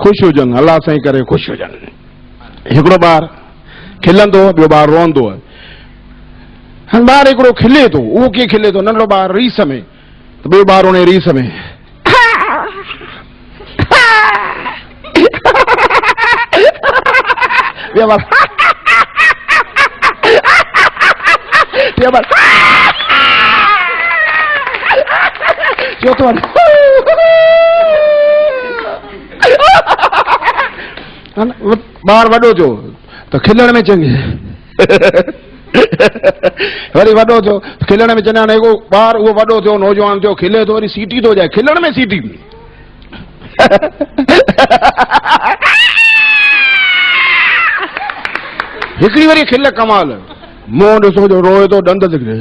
खुश हुजन, अल्लाह साईं करे खुश हुजन। हिकिड़ो ॿार खिलंदो, ॿियो ॿार रोंदो। हाणे ॿार हिकिड़ो खिले थो, उहो कीअं खिले थो? नंढड़ो ॿार रीस में, त ॿियो ॿार उन रीस में ॿियो ॿार चौथो ॿार वॾो थियो त खिलण में चङी, वरी वॾो थियो खिलण में चङा। हाणे ॿार उहो वॾो थियो, नौजवान थियो, खिले थो, वरी सीटी थो जाए, खिलण में सीटी। हिकिड़ी वरी खिल कमाल, मुंहुं ॾिसो जो रोए थो, ॾंद निकिरे।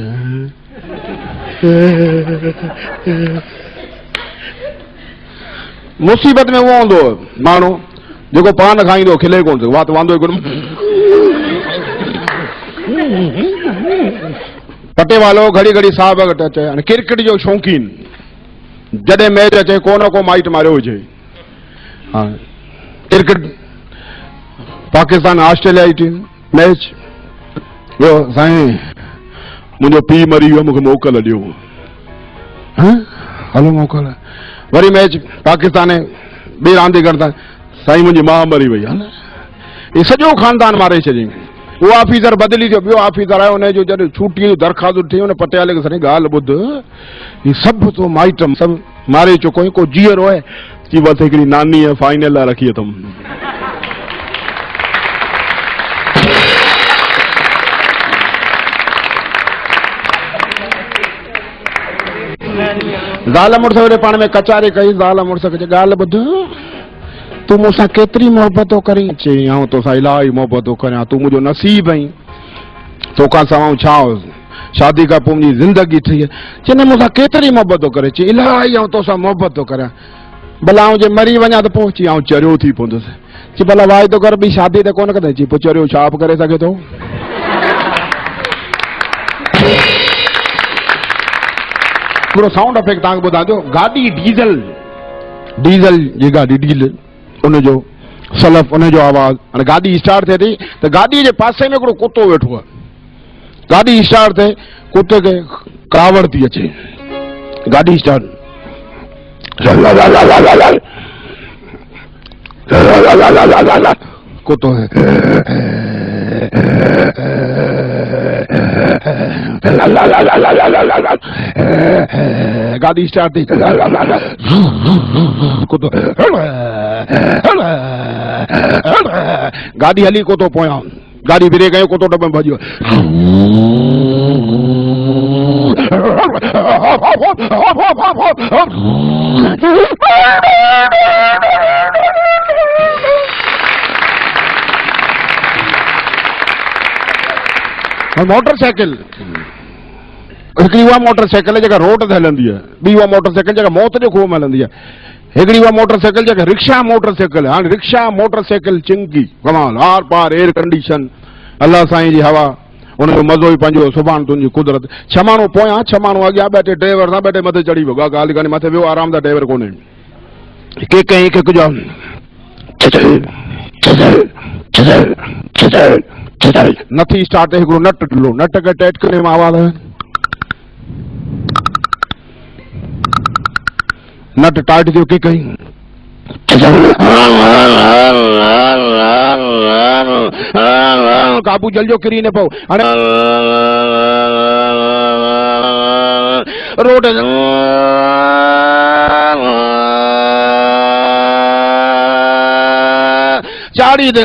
मुसीबत में उहो हूंदो माण्हू जेको पान खाईंदो खिले कोन थो, वात वांदो कोन। पटे वालो घड़ी घड़ी साहब वटि अचे। हाणे क्रिकेट जो शौक़ीन, जॾहिं मैच अचे को न को माइट मारियो हुजे। हाँ, क्रिकेट पाकिस्तान ऑस्ट्रेलिया जी टीम मैच, ॿियो साईं मुंहिंजो पीउ मरी वियो, मूंखे मोकल ॾियो। हलो मोकल। वरी मैच पाकिस्तान ॿी रांदीगर था, साईं मुंहिंजी माउ मरी वई। हल इहे सॼो खानदान मारे चयईं। उहो ऑफिसर बदिली थियो, ॿियो ऑफिसर आयो, हुनजो जॾहिं छुट्टी जो दरख़्वास्त थी, हुन पटियाले खे साईं ॻाल्हि ॿुध, हीउ सभु तो माइटम सभु मारे चुको, को जीअरो आहे की बस हिकिड़ी नानी आहे फाइनल लाइ रखी अथमि। ज़ाल मुड़ुस वरी पाण में कचारी कई। ज़ाल मुड़ुस खे ॻाल्हि ॿुध, तूं मूंसां केतिरी मोहबत थो करीं? चई आऊं तोसां इलाही मोहबत थो करियां, तूं मुंहिंजो नसीब आहीं, तोखां सवाइ छा हो, शादी खां पोइ मुंहिंजी ज़िंदगी ठही आहे। चई मूंसां केतिरी मोहबत थो करे? चई इलाही आऊं तोसां मोहबत थो करियां, भला आऊं जे मरी वञा त पोइ? चई आऊं चरियो थी पवंदुसि। चई भला वाइदो कर ॿी शादी त कोन कंदे? चई पोइ चरियो छा बि करे सघे थो? पूरो साउंड इफेक्ट तव्हांखे ॿुधां थो। गाॾी डीज़ल जी गाॾी डीज़ल, उनजो सलफ, उनजो आवाज़। हाणे गाॾी स्टार्ट थिए थी त गाॾीअ जे पासे में हिकिड़ो कुतो वेठो आहे। गाॾी स्टार्ट थिए, कुते खे कावड़ थी अचे। गाॾी स्टार्ट, कुतो गाड़ी स्टार्ट थी, कुतो गाड़ी हली, कुतो पोयां, गाड़ी बिरे गयो, कुतो डब में भजियो। मोटरसाइकिल, हिकिड़ी उहा मोटरसाइकिल जेका रोड ते हलंदी आहे, ॿी उहा मोटरसाइकिल जेका मौत जे खूह में हलंदी आहे। हिकिड़ी उहा मोटरसाइकिल जेका रिक्शा मोटरसाइकिल। हाणे रिक्शा मोटरसाइकिल चिंगी कमाल, आर पार एयर कंडीशन, अल्लाह साईं जी हवा, उनजो मज़ो ई पंहिंजो, सुभाणे तुंहिंजी कुदरत। छह माण्हू पोयां, छह माण्हू अॻियां ॿ टे ड्राइवर सां, ॿ टे मथे चढ़ी वियो, ॻाल्हि कान्हे, मथे वियो आराम सां, ड्राइवर कोन्हे। के कहीं के कुझु नथी स्टार्ट, हिकिड़ो नट ढिलो, नट खे टाइट करे में आवाज़ आहे, नट टाइट थियो। के कहीं काबू जल्जो किरी न पओ। हाणे रोड चाड़ी दे,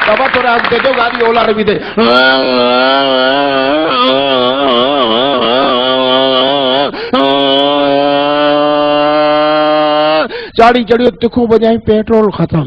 बाबा थोड़ा अॻिते जो गाड़ी ओलारे बि दे। चाड़ी चढ़ियो, तिखो बजाई, पेट्रोल खत्म।